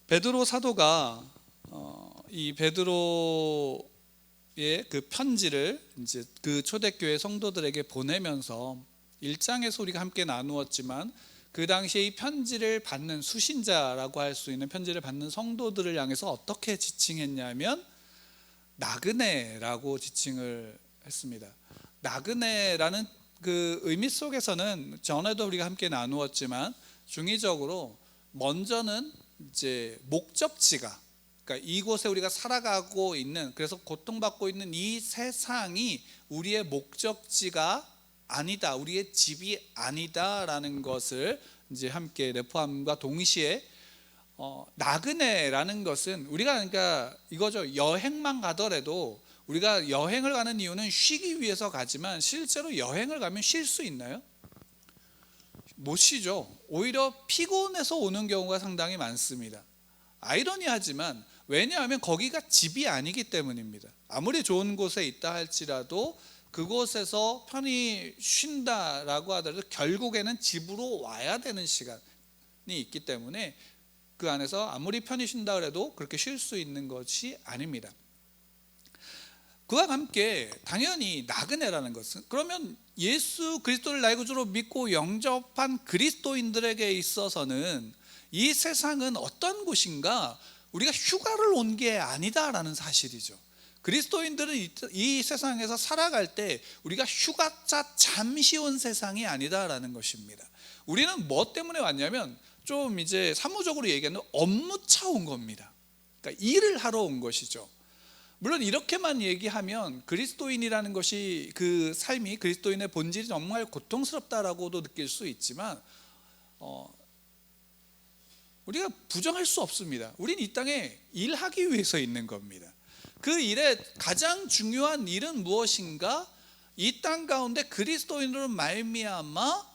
베드로 사도가 이 베드로의 그 편지를 이제 그 초대교회 성도들에게 보내면서 1장에서 우리가 함께 나누었지만 그 당시에 이 편지를 받는 수신자라고 할 수 있는 편지를 받는 성도들을 향해서 어떻게 지칭했냐면 나그네라고 지칭을 했습니다. 나그네라는 그 의미 속에서는 전에도 우리가 함께 나누었지만 중의적으로 먼저는 이제 목적지가, 그러니까 이곳에 우리가 살아가고 있는, 그래서 고통받고 있는 이 세상이 우리의 목적지가 아니다, 우리의 집이 아니다라는 것을 이제 함께 내포함과 동시에 나그네라는 것은 우리가 그러니까 이거죠. 여행만 가더라도 우리가 여행을 가는 이유는 쉬기 위해서 가지만 실제로 여행을 가면 쉴 수 있나요? 못 쉬죠. 오히려 피곤해서 오는 경우가 상당히 많습니다. 아이러니하지만 왜냐하면 거기가 집이 아니기 때문입니다. 아무리 좋은 곳에 있다 할지라도 그곳에서 편히 쉰다라고 하더라도 결국에는 집으로 와야 되는 시간이 있기 때문에 그 안에서 아무리 편히 쉰다 그래도 그렇게 쉴 수 있는 것이 아닙니다. 그와 함께 당연히 나그네라는 것은, 그러면 예수 그리스도를 나의 구주로 믿고 영접한 그리스도인들에게 있어서는 이 세상은 어떤 곳인가, 우리가 휴가를 온 게 아니다라는 사실이죠. 그리스도인들은 이 세상에서 살아갈 때 우리가 휴가차 잠시 온 세상이 아니다라는 것입니다. 우리는 뭐 때문에 왔냐면 좀 이제 사무적으로 얘기하면 업무차 온 겁니다. 그러니까 일을 하러 온 것이죠. 물론 이렇게만 얘기하면 그리스도인이라는 것이, 그 삶이, 그리스도인의 본질이 정말 고통스럽다라고도 느낄 수 있지만 우리가 부정할 수 없습니다. 우린 이 땅에 일하기 위해서 있는 겁니다. 그 일의 가장 중요한 일은 무엇인가? 이 땅 가운데 그리스도인으로 말미암아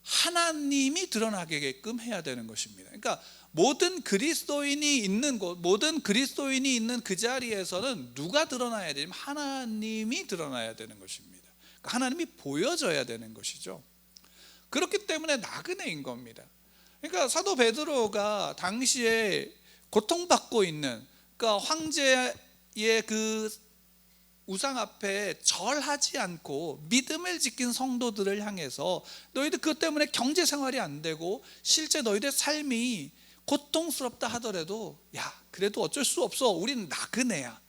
하나님이 드러나게끔 해야 되는 것입니다. 그러니까 모든 그리스도인이 있는 곳, 모든 그리스도인이 있는 그 자리에서는 누가 드러나야 되냐면 하나님이 드러나야 되는 것입니다. 그러니까 하나님이 보여져야 되는 것이죠. 그렇기 때문에 나그네인 겁니다. 그러니까 사도 베드로가 당시에 고통받고 있는, 그러니까 황제의 그 우상 앞에 절하지 않고 믿음을 지킨 성도들을 향해서 너희들 그것 때문에 경제 생활이 안 되고 실제 너희들 삶이 고통스럽다 하더라도 야, 그래도 어쩔 수 없어, 우리는 나그네야,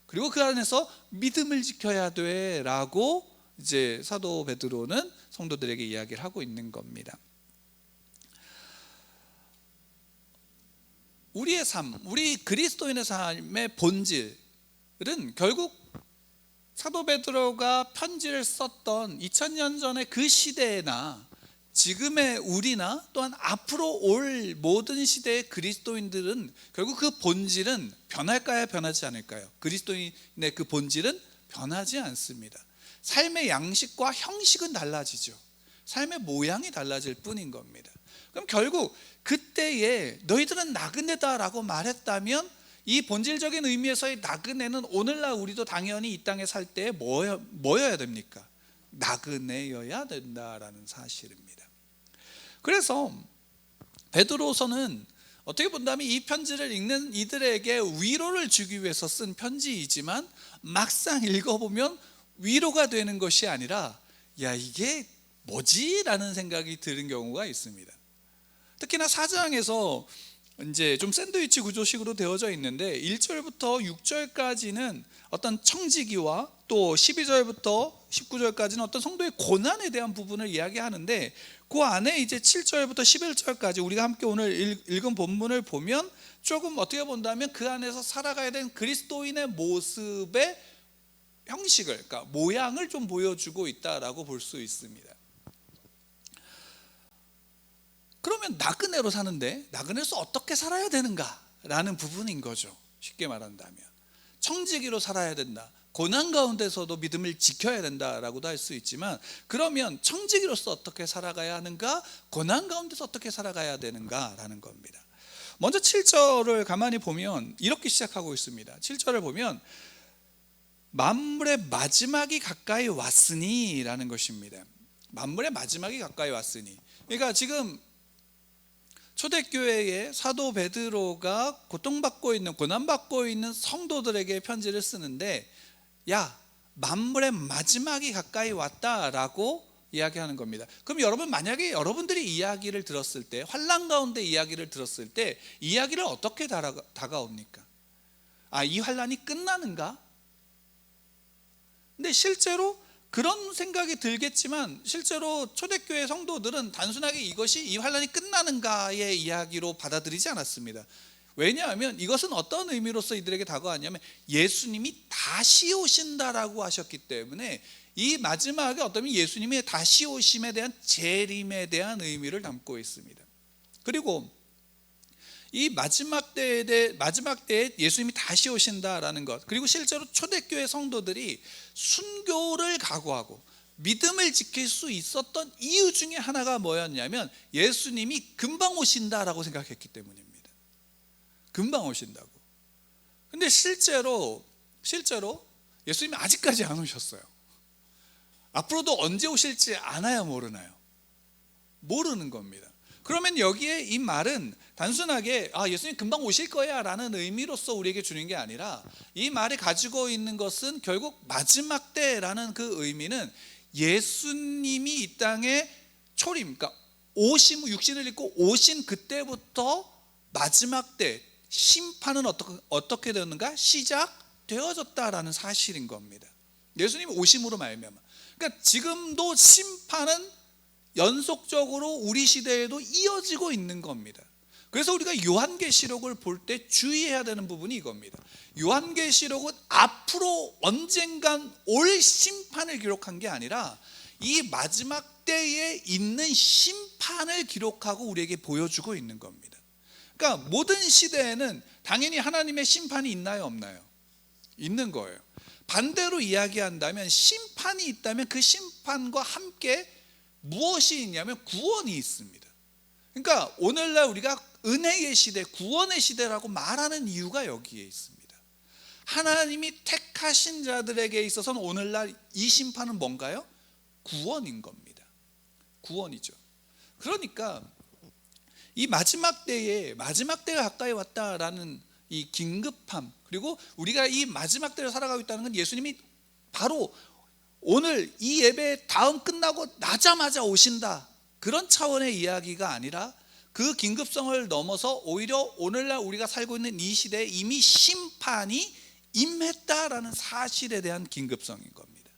그리고 그 안에서 믿음을 지켜야 돼 라고 이제 사도 베드로는 성도들에게 이야기를 하고 있는 겁니다. 우리의 삶, 우리 그리스도인의 삶의 본질은 결국 사도 베드로가 편지를 썼던 2000년 전의 그 시대나 지금의 우리나 또한 앞으로 올 모든 시대의 그리스도인들은 결국 그 본질은 변할까요? 변하지 않을까요? 그리스도인의 그 본질은 변하지 않습니다. 삶의 양식과 형식은 달라지죠. 삶의 모양이 달라질 뿐인 겁니다. 그럼 결국 그때에 너희들은 나그네다라고 말했다면 이 본질적인 의미에서의 나그네는 오늘날 우리도 당연히 이 땅에 살 때 뭐여야 됩니까? 나그네여야 된다라는 사실입니다. 그래서 베드로서는 어떻게 본다면 이 편지를 읽는 이들에게 위로를 주기 위해서 쓴 편지이지만 막상 읽어보면 위로가 되는 것이 아니라 야, 이게 뭐지? 라는 생각이 드는 경우가 있습니다. 특히나 4장에서 이제 좀 샌드위치 구조식으로 되어져 있는데 1절부터 6절까지는 어떤 청지기와 또 12절부터 19절까지는 어떤 성도의 고난에 대한 부분을 이야기하는데 그 안에 이제 7절부터 11절까지 우리가 함께 오늘 읽은 본문을 보면 조금 어떻게 본다면 그 안에서 살아가야 되는 그리스도인의 모습의 형식을, 그러니까 모양을 좀 보여주고 있다라고 볼 수 있습니다. 그러면 나그네로 사는데 나그네로서 어떻게 살아야 되는가라는 부분인 거죠. 쉽게 말한다면 청지기로 살아야 된다, 고난 가운데서도 믿음을 지켜야 된다라고도 할 수 있지만, 그러면 청지기로서 어떻게 살아가야 하는가, 고난 가운데서 어떻게 살아가야 되는가라는 겁니다. 먼저 7절을 가만히 보면 이렇게 시작하고 있습니다. 7절을 보면 만물의 마지막이 가까이 왔으니 라는 것입니다. 만물의 마지막이 가까이 왔으니, 그러니까 지금 초대교회의 사도 베드로가 고난받고 있는 성도들에게 편지를 쓰는데, 야, 만물의 마지막이 가까이 왔다라고 이야기하는 겁니다. 그럼 여러분, 만약에 여러분들이 이야기를 들었을 때, 환난 가운데 이야기를 들었을 때 이야기를 어떻게 다가옵니까? 이 환난이 끝나는가? 근데 실제로 그런 생각이 들겠지만, 실제로 초대교회 성도들은 단순하게 이것이 이 환난이 끝나는가의 이야기로 받아들이지 않았습니다. 왜냐하면 이것은 어떤 의미로서 이들에게 다가왔냐면, 예수님이 다시 오신다라고 하셨기 때문에 이 마지막에 어떤 예수님의 다시 오심에 대한 재림에 대한 의미를 담고 있습니다. 그리고 이 마지막 때에 예수님이 다시 오신다라는 것, 그리고 실제로 초대교회 성도들이 순교를 각오하고 믿음을 지킬 수 있었던 이유 중에 하나가 뭐였냐면, 예수님이 금방 오신다라고 생각했기 때문입니다. 금방 오신다고. 근데 실제로 예수님이 아직까지 안 오셨어요. 앞으로도 언제 오실지 아나요, 모르나요? 모르는 겁니다. 그러면 여기에 이 말은 단순하게 예수님 금방 오실 거야 라는 의미로서 우리에게 주는 게 아니라, 이 말이 가지고 있는 것은 결국 마지막 때라는 그 의미는 예수님이 이 땅에 초림, 그러니까 오심, 육신을 입고 오신 그때부터 마지막 때 심판은 어떻게 되었는가? 시작되어졌다라는 사실인 겁니다. 예수님 오심으로 말미암아. 그러니까 지금도 심판은 연속적으로 우리 시대에도 이어지고 있는 겁니다. 그래서 우리가 요한계시록을 볼 때 주의해야 되는 부분이 이겁니다. 요한계시록은 앞으로 언젠간 올 심판을 기록한 게 아니라 이 마지막 때에 있는 심판을 기록하고 우리에게 보여주고 있는 겁니다. 그러니까 모든 시대에는 당연히 하나님의 심판이 있나요, 없나요? 있는 거예요. 반대로 이야기한다면, 심판이 있다면 그 심판과 함께 무엇이 있냐면 구원이 있습니다. 그러니까 오늘날 우리가 은혜의 시대, 구원의 시대라고 말하는 이유가 여기에 있습니다. 하나님이 택하신 자들에게 있어서는 오늘날 이 심판은 뭔가요? 구원인 겁니다. 구원이죠. 그러니까 이 마지막 때가 가까이 왔다라는 이 긴급함, 그리고 우리가 이 마지막 때를 살아가고 있다는 건 예수님이 바로 오늘 이 예배 다음 끝나고 나자마자 오신다, 그런 차원의 이야기가 아니라 그 긴급성을 넘어서 오히려 오늘날 우리가 살고 있는 이 시대에 이미 심판이 임했다라는 사실에 대한 긴급성인 겁니다.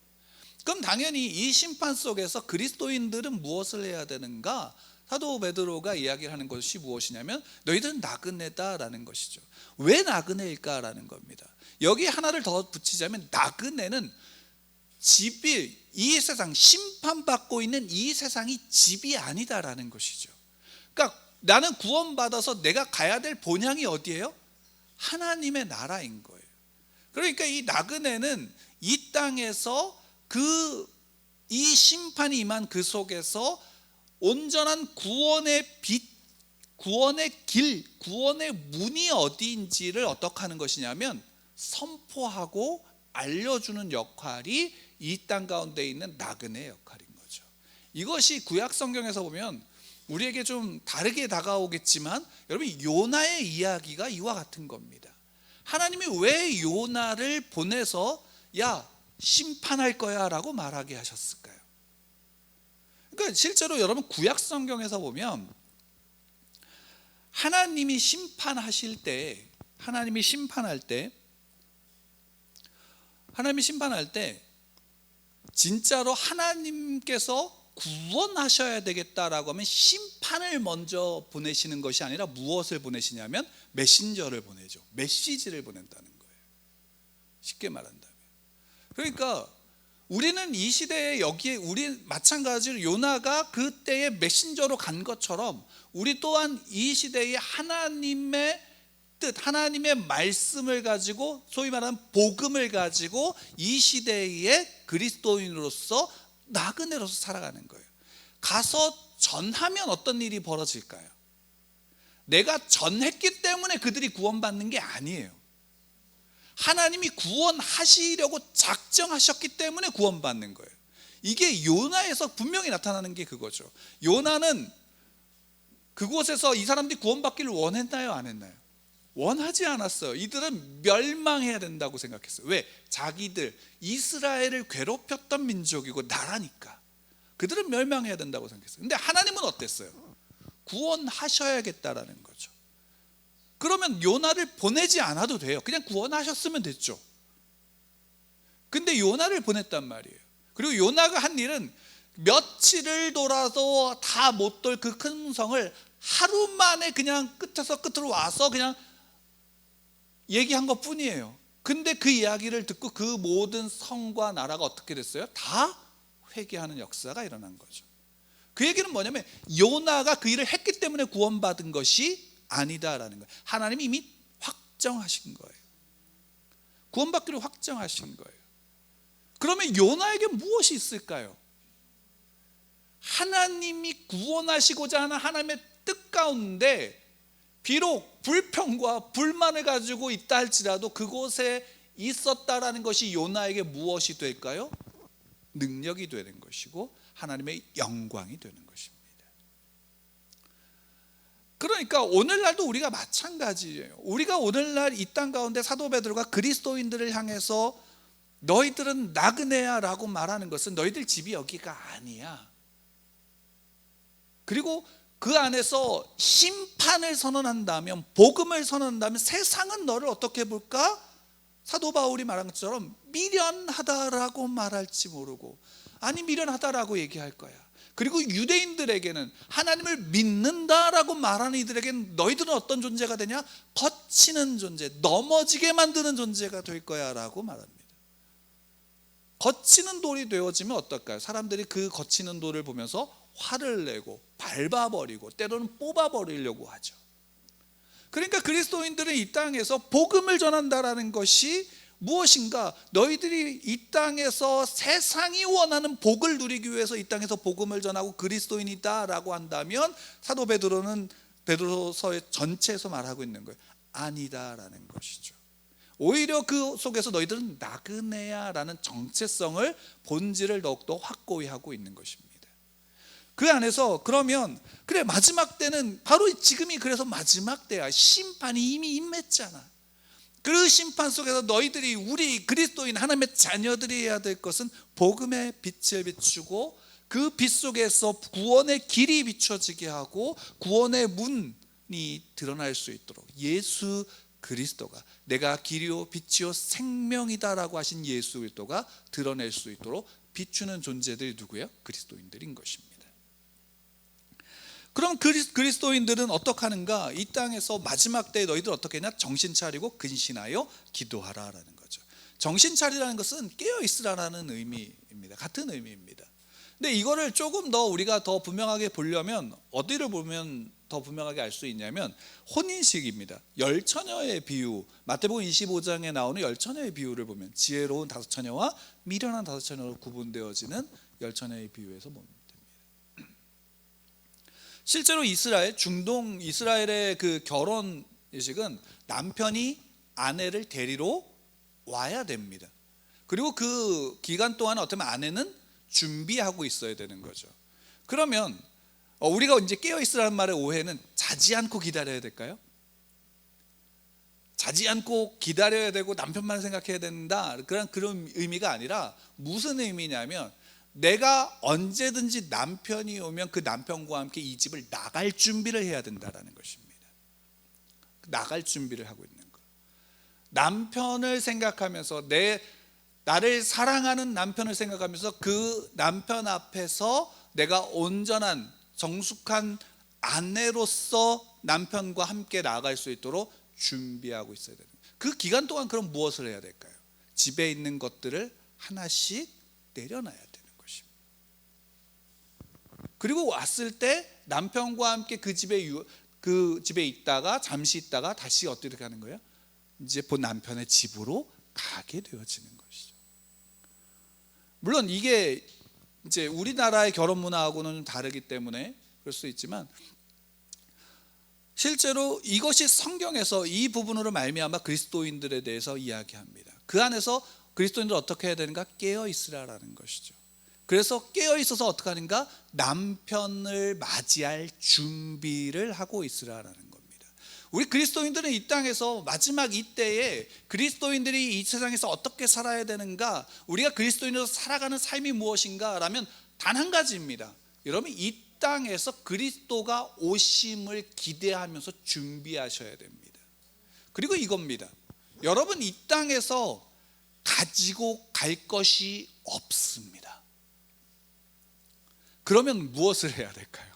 그럼 당연히 이 심판 속에서 그리스도인들은 무엇을 해야 되는가? 사도 베드로가 이야기를 하는 것이 무엇이냐면, 너희들은 나그네다라는 것이죠. 왜 나그네일까라는 겁니다. 여기 하나를 더 붙이자면, 나그네는 이 세상, 심판받고 있는 이 세상이 집이 아니다라는 것이죠. 그러니까 나는 구원받아서 내가 가야 될 본향이 어디예요? 하나님의 나라인 거예요. 그러니까 이 나그네는 이 땅에서 이 심판이 임한 그 속에서 온전한 구원의 빛, 구원의 길, 구원의 문이 어디인지를 어떻게 하는 것이냐면 선포하고 알려주는 역할이 이 땅 가운데 있는 나그네의 역할인 거죠. 이것이 구약 성경에서 보면 우리에게 좀 다르게 다가오겠지만, 여러분, 요나의 이야기가 이와 같은 겁니다. 하나님이 왜 요나를 보내서 야, 심판할 거야 라고 말하게 하셨을까요? 그러니까 실제로 여러분, 구약 성경에서 보면 하나님이 심판할 때 진짜로 하나님께서 구원하셔야 되겠다라고 하면 심판을 먼저 보내시는 것이 아니라 무엇을 보내시냐면 메신저를 보내죠. 메시지를 보낸다는 거예요. 쉽게 말한다면. 그러니까 우리는 이 시대에 우리 마찬가지로 요나가 그때의 메신저로 간 것처럼, 우리 또한 이 시대에 하나님의 뜻, 하나님의 말씀을 가지고, 소위 말하는 복음을 가지고 이 시대의 그리스도인으로서, 나그네로서 살아가는 거예요. 가서 전하면 어떤 일이 벌어질까요? 내가 전했기 때문에 그들이 구원받는 게 아니에요. 하나님이 구원하시려고 작정하셨기 때문에 구원받는 거예요. 이게 요나에서 분명히 나타나는 게 그거죠. 요나는 그곳에서 이 사람들이 구원받기를 원했나요? 안 했나요? 원하지 않았어요. 이들은 멸망해야 된다고 생각했어요. 왜? 자기들 이스라엘을 괴롭혔던 민족이고 나라니까 그들은 멸망해야 된다고 생각했어요. 근데 하나님은 어땠어요? 구원하셔야겠다라는 거죠. 그러면 요나를 보내지 않아도 돼요. 그냥 구원하셨으면 됐죠. 근데 요나를 보냈단 말이에요. 그리고 요나가 한 일은 며칠을 돌아서 다 못 돌 그 큰 성을 하루 만에 그냥 끝에서 끝으로 와서 그냥 얘기한 것 뿐이에요. 근데 그 이야기를 듣고 그 모든 성과 나라가 어떻게 됐어요? 다 회개하는 역사가 일어난 거죠. 그 얘기는 뭐냐면 요나가 그 일을 했기 때문에 구원받은 것이 아니다라는 거예요. 하나님이 이미 확정하신 거예요. 구원받기를 확정하신 거예요. 그러면 요나에게 무엇이 있을까요? 하나님이 구원하시고자 하는 하나님의 뜻 가운데 비록 불평과 불만을 가지고 있다 할지라도 그곳에 있었다라는 것이 요나에게 무엇이 될까요? 능력이 되는 것이고 하나님의 영광이 되는 것입니다. 그러니까 오늘날도 우리가 마찬가지예요. 우리가 오늘날 이 땅 가운데 사도 베드로가 그리스도인들을 향해서 너희들은 나그네야 라고 말하는 것은 너희들 집이 여기가 아니야. 그리고 그 안에서 심판을 선언한다면, 복음을 선언한다면 세상은 너를 어떻게 볼까? 사도 바울이 말한 것처럼 미련하다라고 말할지 모르고, 아니 미련하다라고 얘기할 거야. 그리고 유대인들에게는 하나님을 믿는다라고 말하는 이들에게는 너희들은 어떤 존재가 되냐? 거치는 존재, 넘어지게 만드는 존재가 될 거야 라고 말합니다. 거치는 돌이 되어지면 어떨까요? 사람들이 그 거치는 돌을 보면서 화를 내고 밟아버리고 때로는 뽑아버리려고 하죠. 그러니까 그리스도인들은 이 땅에서 복음을 전한다라는 것이 무엇인가? 너희들이 이 땅에서 세상이 원하는 복을 누리기 위해서 이 땅에서 복음을 전하고 그리스도인이다 라고 한다면 사도 베드로는 베드로서의 전체에서 말하고 있는 거예요. 아니다라는 것이죠. 오히려 그 속에서 너희들은 나그네야 라는 정체성을, 본질을 더욱더 확고히 하고 있는 것입니다. 그 안에서 그러면 그래 마지막 때는 바로 지금이 그래서 마지막 때야. 심판이 이미 임했잖아. 그 심판 속에서 너희들이, 우리 그리스도인 하나님의 자녀들이 해야 될 것은 복음의 빛을 비추고 그 빛 속에서 구원의 길이 비춰지게 하고 구원의 문이 드러날 수 있도록, 예수 그리스도가 내가 길이요 빛이요 생명이다라고 하신 예수 그리스도가 드러낼 수 있도록 비추는 존재들이 누구예요? 그리스도인들인 것입니다. 그럼 그리스도인들은 어떻게 하는가? 이 땅에서 마지막 때에 너희들 어떻게 했냐? 정신 차리고 근신하여 기도하라라는 거죠. 정신 차리라는 것은 깨어 있으라라는 의미입니다. 같은 의미입니다. 근데 이거를 조금 더 우리가 더 분명하게 보려면 어디를 보면 더 분명하게 알 수 있냐면 혼인식입니다. 열처녀의 비유, 마태복음 25장에 나오는 열처녀의 비유를 보면 지혜로운 다섯 처녀와 미련한 다섯 처녀로 구분되어지는 열처녀의 비유에서 봅니다. 실제로 중동 이스라엘의 그 결혼식은 남편이 아내를 데리러 와야 됩니다. 그리고 그 기간 동안 어쩌면 아내는 준비하고 있어야 되는 거죠. 그러면 우리가 이제 깨어 있으라는 말의 오해는 자지 않고 기다려야 될까요? 자지 않고 기다려야 되고 남편만 생각해야 된다, 그런 의미가 아니라 무슨 의미냐면 내가 언제든지 남편이 오면 그 남편과 함께 이 집을 나갈 준비를 해야 된다라는 것입니다. 나갈 준비를 하고 있는 거. 남편을 생각하면서 나를 사랑하는 남편을 생각하면서 그 남편 앞에서 내가 온전한 정숙한 아내로서 남편과 함께 나아갈 수 있도록 준비하고 있어야 되는 거예요. 그 기간 동안 그럼 무엇을 해야 될까요? 집에 있는 것들을 하나씩 내려놔야 되는 것입니다. 그리고 왔을 때 남편과 함께 그 집에 있다가 잠시 있다가 다시 어떻게 하는 거예요? 이제 본 남편의 집으로 가게 되어지는 것이죠. 물론 이게 이제 우리나라의 결혼 문화하고는 다르기 때문에 그럴 수 있지만 실제로 이것이 성경에서 이 부분으로 말미암아 그리스도인들에 대해서 이야기합니다. 그 안에서 그리스도인들 어떻게 해야 되는가? 깨어 있으라라는 것이죠. 그래서 깨어 있어서 어떻게 하는가? 남편을 맞이할 준비를 하고 있으라라는 겁니다. 우리 그리스도인들은 이 땅에서 마지막 이때에 그리스도인들이 이 세상에서 어떻게 살아야 되는가, 우리가 그리스도인으로 살아가는 삶이 무엇인가 라면 단 한 가지입니다. 여러분, 이 땅에서 그리스도가 오심을 기대하면서 준비하셔야 됩니다. 그리고 이겁니다. 여러분, 이 땅에서 가지고 갈 것이 없습니다. 그러면 무엇을 해야 될까요?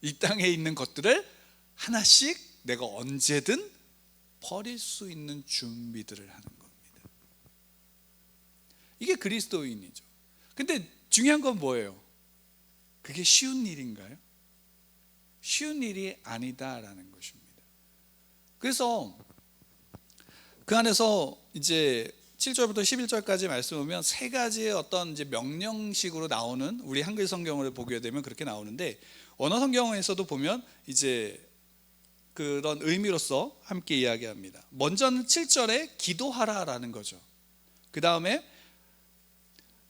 이 땅에 있는 것들을 하나씩 내가 언제든 버릴 수 있는 준비들을 하는 겁니다. 이게 그리스도인이죠. 근데 중요한 건 뭐예요? 그게 쉬운 일인가요? 쉬운 일이 아니다라는 것입니다. 그래서 그 안에서 이제 7절부터 11절까지 말씀 보면 세 가지의 어떤 이제 명령식으로 나오는, 우리 한글 성경을 보게 되면 그렇게 나오는데, 언어 성경에서도 보면 이제 그런 의미로서 함께 이야기합니다. 먼저는 7절에 기도하라라는 거죠. 그 다음에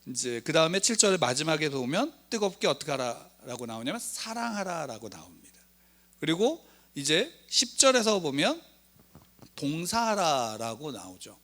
7절의 마지막에 보면 뜨겁게 어떻게 하라라고 나오냐면 사랑하라라고 나옵니다. 그리고 이제 10절에서 보면 동사하라라고 나오죠.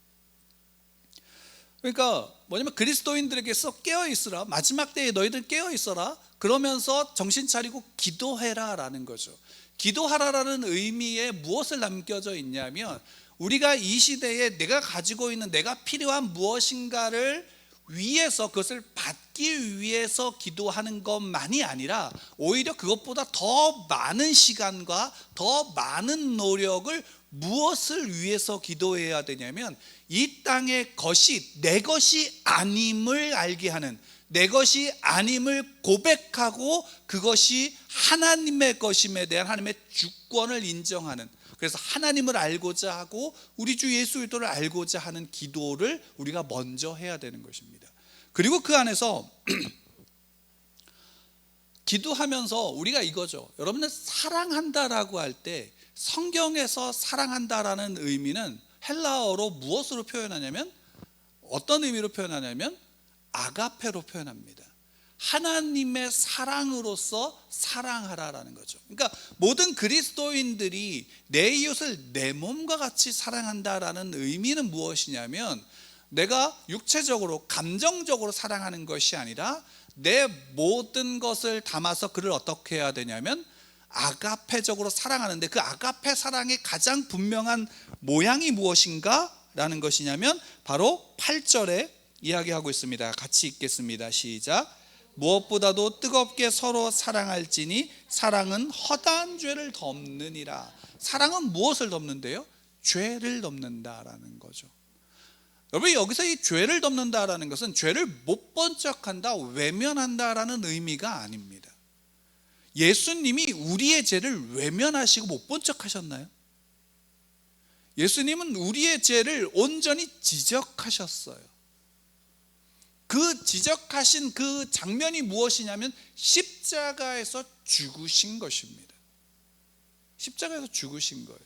그러니까 뭐냐면 그리스도인들에게서 깨어있으라, 마지막 때에 너희들 깨어있어라, 그러면서 정신 차리고 기도해라라는 거죠. 기도하라라는 의미에 무엇을 남겨져 있냐면, 우리가 이 시대에 내가 가지고 있는 내가 필요한 무엇인가를 위해서, 그것을 받기 위해서 기도하는 것만이 아니라 오히려 그것보다 더 많은 시간과 더 많은 노력을 무엇을 위해서 기도해야 되냐면, 이 땅의 것이 내 것이 아님을 알게 하는, 내 것이 아님을 고백하고 그것이 하나님의 것임에 대한 하나님의 주권을 인정하는, 그래서 하나님을 알고자 하고 우리 주 예수 그리스도를 알고자 하는 기도를 우리가 먼저 해야 되는 것입니다. 그리고 그 안에서 기도하면서 우리가 이거죠. 여러분은 사랑한다라고 할 때 성경에서 사랑한다라는 의미는 헬라어로 무엇으로 표현하냐면, 어떤 의미로 표현하냐면 아가페로 표현합니다. 하나님의 사랑으로서 사랑하라라는 거죠. 그러니까 모든 그리스도인들이 내 이웃을 내 몸과 같이 사랑한다라는 의미는 무엇이냐면, 내가 육체적으로 감정적으로 사랑하는 것이 아니라 내 모든 것을 담아서 그를 어떻게 해야 되냐면 아가페적으로 사랑하는데, 그 아가페 사랑의 가장 분명한 모양이 무엇인가 라는 것이냐면 바로 8절에 이야기하고 있습니다. 같이 읽겠습니다. 시작. 무엇보다도 뜨겁게 서로 사랑할지니 사랑은 허다한 죄를 덮느니라. 사랑은 무엇을 덮는데요? 죄를 덮는다라는 거죠. 여러분, 여기서 이 죄를 덮는다라는 것은 죄를 못 본 척한다, 외면한다라는 의미가 아닙니다. 예수님이 우리의 죄를 외면하시고 못 본 척하셨나요? 예수님은 우리의 죄를 온전히 지적하셨어요. 그 지적하신 그 장면이 무엇이냐면 십자가에서 죽으신 것입니다. 십자가에서 죽으신 거예요.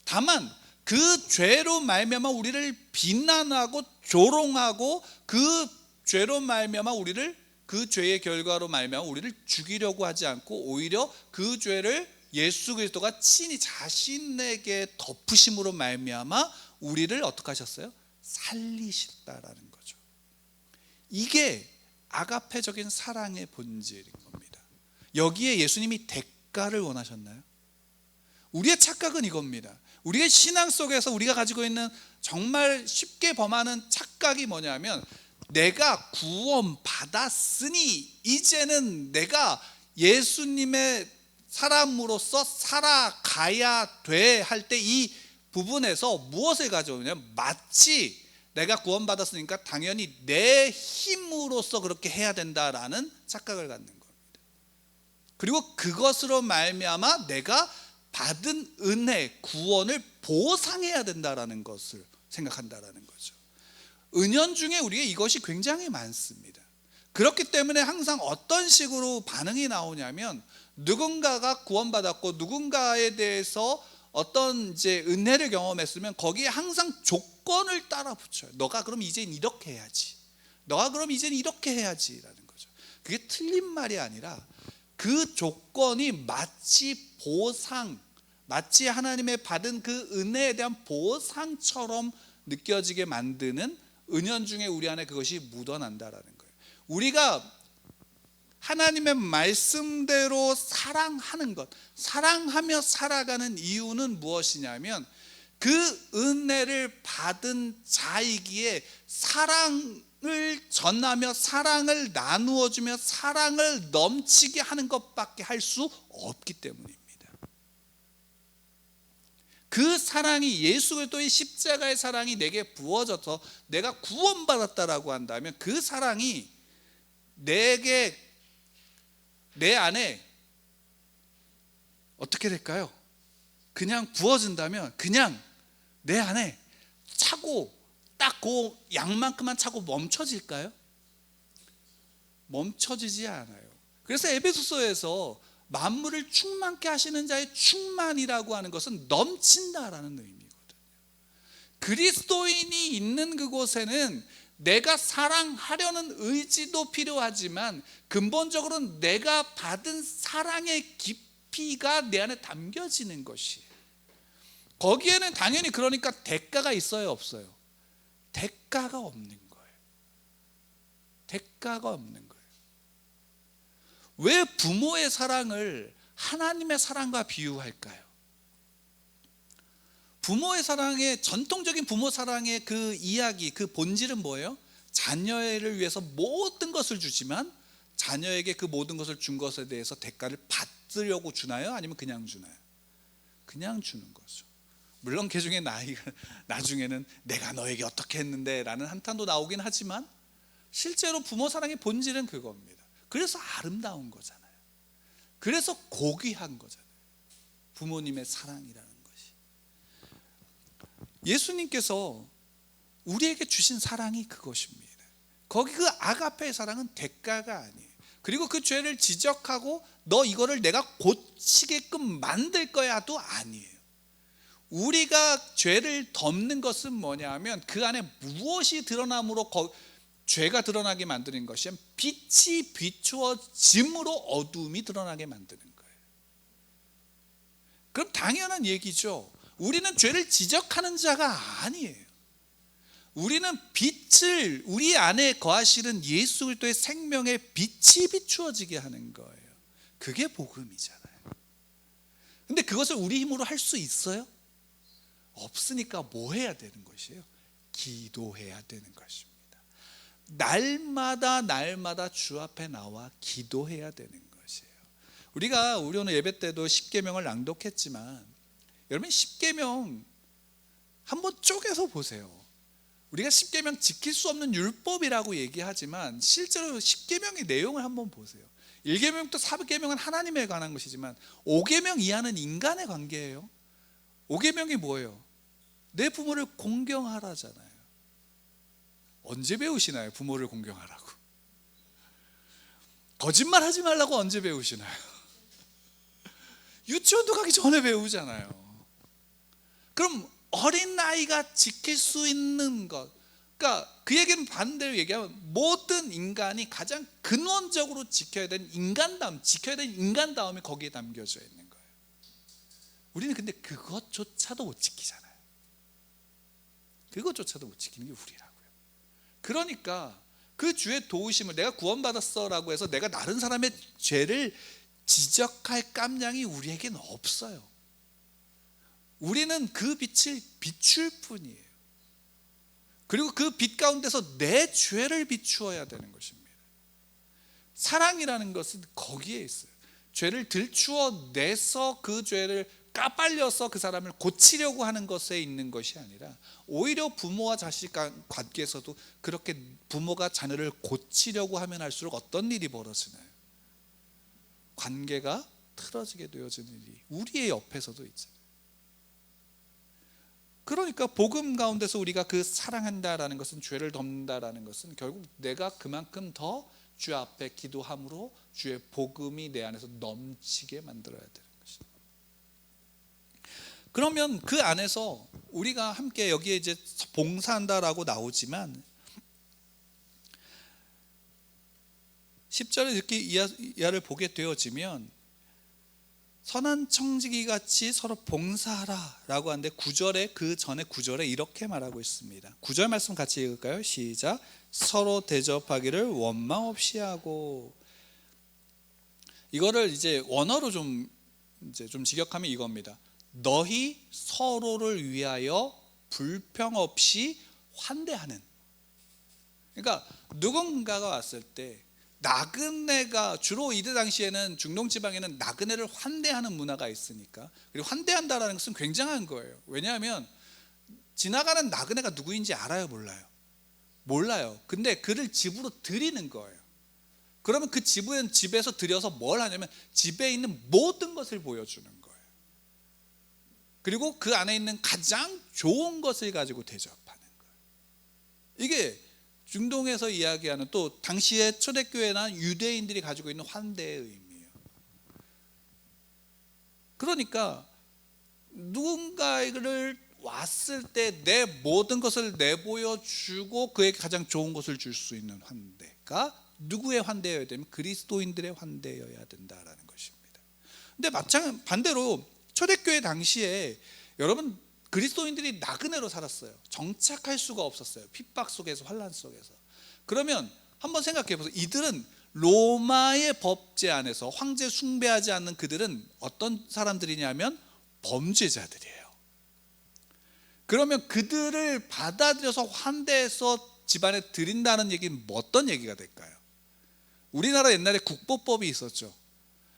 다만 그 죄로 말미암아 우리를 비난하고 조롱하고, 그 죄로 말미암아 우리를, 그 죄의 결과로 말미암아 우리를 죽이려고 하지 않고 오히려 그 죄를 예수 그리스도가 친히 자신에게 덮으심으로 말미암아 우리를 어떻게 하셨어요? 살리셨다라는 거죠. 이게 아가페적인 사랑의 본질인 겁니다. 여기에 예수님이 대가를 원하셨나요? 우리의 착각은 이겁니다. 우리의 신앙 속에서 우리가 가지고 있는 정말 쉽게 범하는 착각이 뭐냐면, 내가 구원 받았으니 이제는 내가 예수님의 사람으로서 살아가야 돼 할 때 이 부분에서 무엇을 가져오냐면, 마치 내가 구원 받았으니까 당연히 내 힘으로서 그렇게 해야 된다라는 착각을 갖는 겁니다. 그리고 그것으로 말미암아 내가 받은 은혜, 구원을 보상해야 된다라는 것을 생각한다라는 거죠. 은연중에 우리가 이것이 굉장히 많습니다. 그렇기 때문에 항상 어떤 식으로 반응이 나오냐면, 누군가가 구원받았고 누군가에 대해서 어떤 이제 은혜를 경험했으면 거기에 항상 조건을 따라 붙여요. 너가 그럼 이제는 이렇게 해야지, 너가 그럼 이제는 이렇게 해야지라는 거죠. 그게 틀린 말이 아니라 그 조건이 마치 보상, 마치 하나님의 받은 그 은혜에 대한 보상처럼 느껴지게 만드는 은연중에 우리 안에 그것이 묻어난다라는 거예요. 우리가 하나님의 말씀대로 사랑하는 것, 사랑하며 살아가는 이유는 무엇이냐면 그 은혜를 받은 자이기에 사랑을 전하며 사랑을 나누어 주며 사랑을 넘치게 하는 것밖에 할 수 없기 때문입니다. 그 사랑이 예수 그리스도의 십자가의 사랑이 내게 부어져서 내가 구원받았다라고 한다면 그 사랑이 내 안에 어떻게 될까요? 그냥 부어진다면 그냥 내 안에 차고 딱 그 양만큼만 차고 멈춰질까요? 멈춰지지 않아요. 그래서 에베소서에서 만물을 충만케 하시는 자의 충만이라고 하는 것은 넘친다라는 의미거든요. 그리스도인이 있는 그곳에는 내가 사랑하려는 의지도 필요하지만 근본적으로는 내가 받은 사랑의 깊이가 내 안에 담겨지는 것이에요. 거기에는 당연히 그러니까 대가가 있어요, 없어요? 대가가 없는 거예요. 대가가 없는 거예요. 왜 부모의 사랑을 하나님의 사랑과 비유할까요? 부모의 사랑의 전통적인 부모 사랑의 그 이야기, 그 본질은 뭐예요? 자녀를 위해서 모든 것을 주지만 자녀에게 그 모든 것을 준 것에 대해서 대가를 받으려고 주나요? 아니면 그냥 주나요? 그냥 주는 거죠. 물론 그 중에 나중에는 내가 너에게 어떻게 했는데 라는 한탄도 나오긴 하지만 실제로 부모 사랑의 본질은 그겁니다. 그래서 아름다운 거잖아요. 그래서 고귀한 거잖아요. 부모님의 사랑이라는 것이. 예수님께서 우리에게 주신 사랑이 그것입니다. 거기 그 아가페의 사랑은 대가가 아니에요. 그리고 그 죄를 지적하고 너 이거를 내가 고치게끔 만들 거야도 아니에요. 우리가 죄를 덮는 것은 뭐냐면 그 안에 무엇이 드러남으로 죄가 드러나게 만드는 것이 빛이 비추어짐으로 어둠이 드러나게 만드는 거예요. 그럼 당연한 얘기죠. 우리는 죄를 지적하는 자가 아니에요. 우리는 빛을 우리 안에 거하시는 예수 그리스도의 생명의 빛이 비추어지게 하는 거예요. 그게 복음이잖아요. 근데 그것을 우리 힘으로 할 수 있어요? 없으니까 뭐 해야 되는 것이에요? 기도해야 되는 것입니다. 날마다 주 앞에 나와 기도해야 되는 것이에요. 우리 오늘 예배 때도 십계명을 낭독했지만 여러분 십계명 한번 쪼개서 보세요. 우리가 십계명 지킬 수 없는 율법이라고 얘기하지만 실제로 십계명의 내용을 한번 보세요. 1계명부터 4계명은 하나님에 관한 것이지만 5계명 이하는 인간의 관계예요. 5계명이 뭐예요? 내 부모를 공경하라잖아요. 언제 배우시나요? 부모를 공경하라고. 거짓말 하지 말라고 언제 배우시나요? 유치원도 가기 전에 배우잖아요. 그럼 어린아이가 지킬 수 있는 것, 그러니까 그 얘기는 반대로 얘기하면 모든 인간이 가장 근원적으로 지켜야 되는 인간다움이 거기에 담겨져 있는 거예요. 우리는 근데 그것조차도 못 지키잖아요. 그것조차도 못 지키는 게 우리라고요. 그러니까 그 주의 도우심을 내가 구원받았어 라고 해서 내가 다른 사람의 죄를 지적할 깜냥이 우리에게는 없어요. 우리는 그 빛을 비출 뿐이에요. 그리고 그 빛 가운데서 내 죄를 비추어야 되는 것입니다. 사랑이라는 것은 거기에 있어요. 죄를 들추어 내서 그 죄를 까발려서 그 사람을 고치려고 하는 것에 있는 것이 아니라 오히려 부모와 자식 관계에서도 그렇게 부모가 자녀를 고치려고 하면 할수록 어떤 일이 벌어지나요? 관계가 틀어지게 되어지는 일이 우리의 옆에서도 있잖아요. 그러니까 복음 가운데서 우리가 그 사랑한다라는 것은 죄를 덮는다라는 것은 결국 내가 그만큼 더 주 앞에 기도함으로 주의 복음이 내 안에서 넘치게 만들어야 되는 것이죠. 그러면 그 안에서 우리가 함께 여기에 이제 봉사한다라고 나오지만 10절에 이렇게 이하를 보게 되어지면 선한 청지기 같이 서로 봉사하라 라고 하는데 9절에 그 전에 9절에 이렇게 말하고 있습니다. 9절 말씀 같이 읽을까요? 시작. 서로 대접하기를 원망 없이 하고. 이거를 이제 원어로 좀 직역하면 이겁니다. 너희 서로를 위하여 불평 없이 환대하는. 그러니까 누군가가 왔을 때 나그네가, 주로 이때 당시에는 중동 지방에는 나그네를 환대하는 문화가 있으니까, 그리고 환대한다라는 것은 굉장한 거예요. 왜냐하면 지나가는 나그네가 누구인지 알아요, 몰라요? 몰라요. 근데 그를 집으로 들이는 거예요. 그러면 그 집에서 들여서 뭘 하냐면 집에 있는 모든 것을 보여주는 거예요. 그리고 그 안에 있는 가장 좋은 것을 가지고 대접하는 거예요. 이게 중동에서 이야기하는, 또 당시의 초대교회나 유대인들이 가지고 있는 환대의 의미예요. 그러니까 누군가를 왔을 때 내 모든 것을 내보여주고 그에게 가장 좋은 것을 줄 수 있는 환대가 누구의 환대여야 되면 그리스도인들의 환대여야 된다라는 것입니다. 근데 반대로 초대교회 당시에 여러분, 그리스도인들이 나그네로 살았어요. 정착할 수가 없었어요. 핍박 속에서, 환란 속에서. 그러면 한번 생각해 보세요. 이들은 로마의 법제 안에서 황제 숭배하지 않는 그들은 어떤 사람들이냐면 범죄자들이에요. 그러면 그들을 받아들여서 환대해서 집안에 드린다는 얘기는 어떤 얘기가 될까요? 우리나라 옛날에 국보법이 있었죠.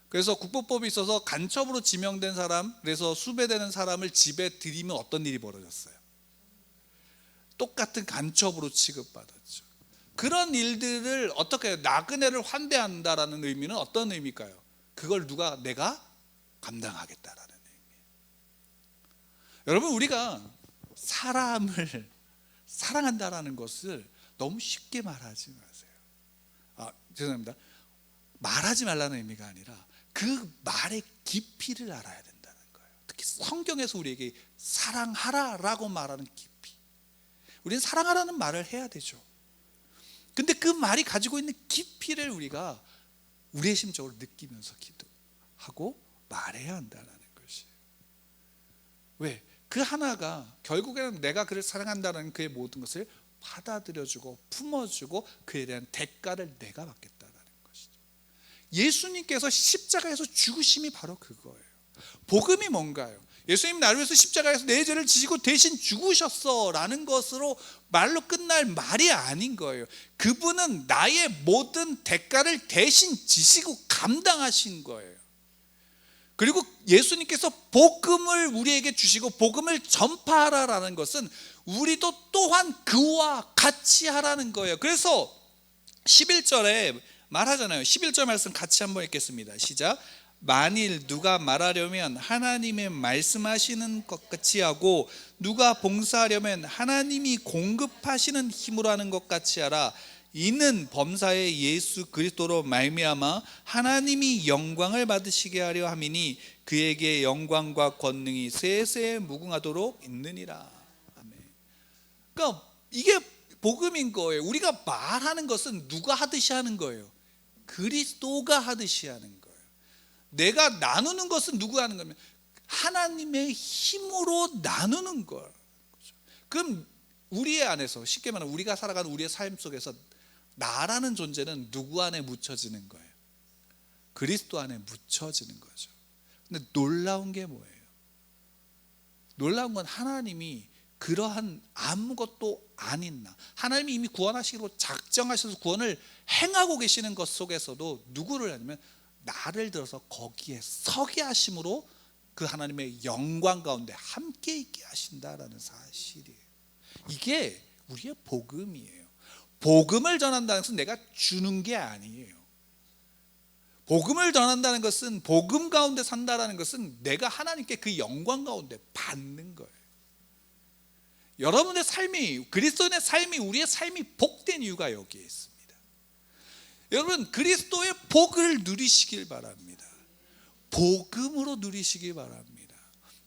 그래서 국보법이 있어서 간첩으로 지명된 사람, 그래서 수배되는 사람을 집에 들이면 어떤 일이 벌어졌어요? 똑같은 간첩으로 취급받았죠. 그런 일들을 어떻게 해요? 나그네를 환대한다라는 의미는 어떤 의미일까요? 그걸 내가 감당하겠다라는 의미예요. 여러분, 우리가 사람을 사랑한다라는 것을 너무 쉽게 말하지 마세요. 죄송합니다. 말하지 말라는 의미가 아니라 그 말의 깊이를 알아야 된다는 거예요. 특히 성경에서 우리에게 사랑하라라고 말하는 깊이, 우리는 사랑하라는 말을 해야 되죠. 근데 그 말이 가지고 있는 깊이를 우리가 우리의 심적으로 느끼면서 기도하고 말해야 한다는 것이에요. 왜? 그 하나가 결국에는 내가 그를 사랑한다는 그의 모든 것을 받아들여주고 품어주고 그에 대한 대가를 내가 받겠다라는 것이죠. 예수님께서 십자가에서 죽으심이 바로 그거예요. 복음이 뭔가요? 예수님 나를 위해서 십자가에서 내 죄를 지시고 대신 죽으셨어 라는 것으로 말로 끝날 말이 아닌 거예요. 그분은 나의 모든 대가를 대신 지시고 감당하신 거예요. 그리고 예수님께서 복음을 우리에게 주시고 복음을 전파하라라는 것은 우리도 또한 그와 같이 하라는 거예요. 그래서 11절에 말하잖아요. 11절 말씀 같이 한번 읽겠습니다. 시작. 만일 누가 말하려면 하나님의 말씀하시는 것 같이 하고 누가 봉사하려면 하나님이 공급하시는 힘으로 하는 것 같이 하라. 이는 범사의 예수 그리스도로 말미암아 하나님이 영광을 받으시게 하려 함이니 그에게 영광과 권능이 세세에 무궁하도록 있느니라. 아멘. 그러니까 이게 복음인 거예요. 우리가 말하는 것은 누가 하듯이 하는 거예요? 그리스도가 하듯이 하는 거예요. 내가 나누는 것은 누가 하는 거냐면 하나님의 힘으로 나누는 거예요. 그럼 우리의 안에서, 쉽게 말하면 우리가 살아가는 우리의 삶 속에서 나라는 존재는 누구 안에 묻혀지는 거예요? 그리스도 안에 묻혀지는 거죠. 근데 놀라운 게 뭐예요? 놀라운 건 하나님이 그러한 아무것도 아닌 나, 하나님이 이미 구원하시기로 작정하셔서 구원을 행하고 계시는 것 속에서도 누구를 하냐면 나를 들어서 거기에 서게 하심으로 그 하나님의 영광 가운데 함께 있게 하신다라는 사실이에요. 이게 우리의 복음이에요. 복음을 전한다는 것은 내가 주는 게 아니에요. 복음을 전한다는 것은, 복음 가운데 산다라는 것은 내가 하나님께 그 영광 가운데 받는 거예요. 여러분의 삶이, 그리스도인의 삶이, 우리의 삶이 복된 이유가 여기에 있습니다. 여러분, 그리스도의 복을 누리시길 바랍니다. 복음으로 누리시길 바랍니다.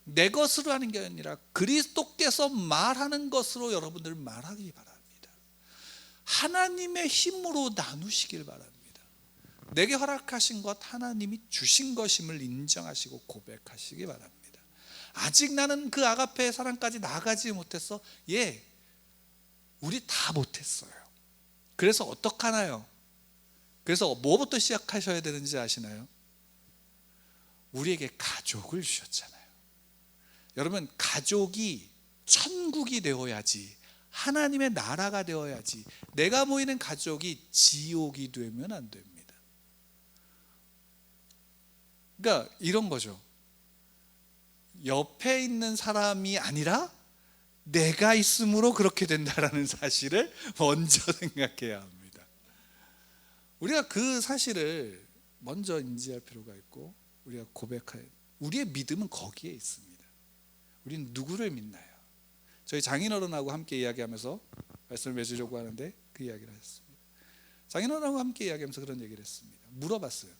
내 것으로 하는 게 아니라 그리스도께서 말하는 것으로 여러분들 말하길 바랍니다. 하나님의 힘으로 나누시길 바랍니다. 내게 허락하신 것 하나님이 주신 것임을 인정하시고 고백하시기 바랍니다. 아직 나는 그 아가페의 사랑까지 나가지 못했어. 예, 우리 다 못했어요. 그래서 어떡하나요? 그래서 뭐부터 시작하셔야 되는지 아시나요? 우리에게 가족을 주셨잖아요. 여러분, 가족이 천국이 되어야지, 하나님의 나라가 되어야지, 내가 모이는 가족이 지옥이 되면 안 됩니다. 그러니까 이런 거죠. 옆에 있는 사람이 아니라 내가 있음으로 그렇게 된다라는 사실을 먼저 생각해야 합니다. 우리가 그 사실을 먼저 인지할 필요가 있고, 우리가 고백할, 우리의 믿음은 거기에 있습니다. 우리는 누구를 믿나요? 저희 장인어른하고 함께 이야기하면서 말씀을 맺으려고 하는데 그 이야기를 하셨습니다. 장인어른하고 함께 이야기하면서 그런 얘기를 했습니다. 물어봤어요.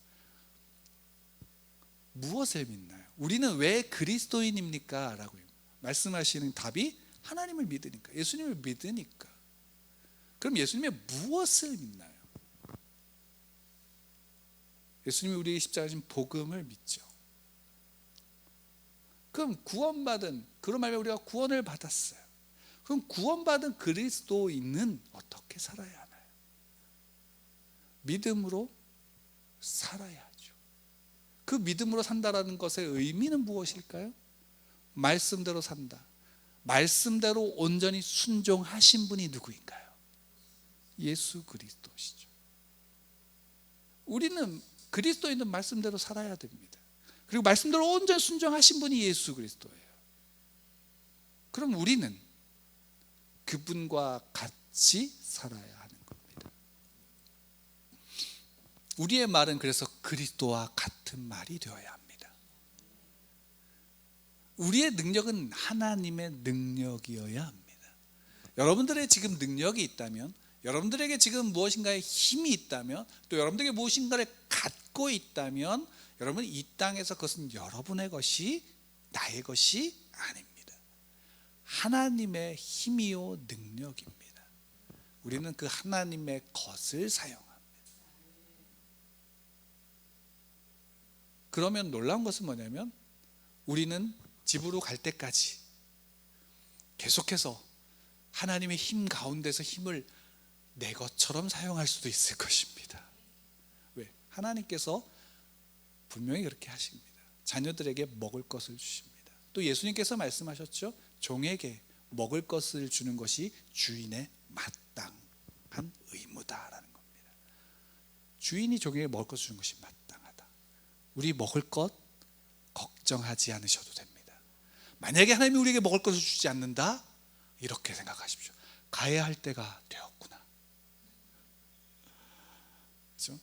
무엇을 믿나요? 우리는 왜 그리스도인입니까? 라고 말씀하시는 답이 하나님을 믿으니까, 예수님을 믿으니까. 그럼 예수님의 무엇을 믿나요? 예수님이 우리에게 십자가에 진 복음을 믿죠. 그럼 구원받은, 그런 말에 우리가 구원을 받았어요. 그럼 구원받은 그리스도인은 어떻게 살아야 하나요? 믿음으로 살아야 하죠. 그 믿음으로 산다라는 것의 의미는 무엇일까요? 말씀대로 산다. 말씀대로 온전히 순종하신 분이 누구인가요? 예수 그리스도시죠. 우리는 그리스도인은 말씀대로 살아야 됩니다. 그리고 말씀대로 온전히 순종하신 분이 예수 그리스도예요. 그럼 우리는 그분과 같이 살아야 하는 겁니다. 우리의 말은 그래서 그리스도와 같은 말이 되어야 합니다. 우리의 능력은 하나님의 능력이어야 합니다. 여러분들의 지금 능력이 있다면, 여러분들에게 지금 무엇인가의 힘이 있다면, 또 여러분들에게 무엇인가를 갖고 있다면, 여러분 이 땅에서 그것은 여러분의 것이 나의 것이 아닙니다. 하나님의 힘이요 능력입니다. 우리는 그 하나님의 것을 사용합니다. 그러면 놀라운 것은 뭐냐면, 우리는 집으로 갈 때까지 계속해서 하나님의 힘 가운데서 힘을 내 것처럼 사용할 수도 있을 것입니다. 왜? 하나님께서 분명히 그렇게 하십니다. 자녀들에게 먹을 것을 주십니다. 또 예수님께서 말씀하셨죠. 종에게 먹을 것을 주는 것이 주인의 마땅한 의무다라는 겁니다. 주인이 종에게 먹을 것을 주는 것이 마땅하다. 우리 먹을 것 걱정하지 않으셔도 됩니다. 만약에 하나님이 우리에게 먹을 것을 주지 않는다, 이렇게 생각하십시오. 가야 할 때가 되었구나. 그렇죠?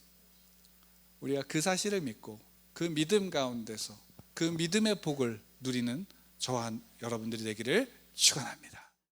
우리가 그 사실을 믿고 그 믿음 가운데서 그 믿음의 복을 누리는 저와 여러분들이 되기를 축원합니다.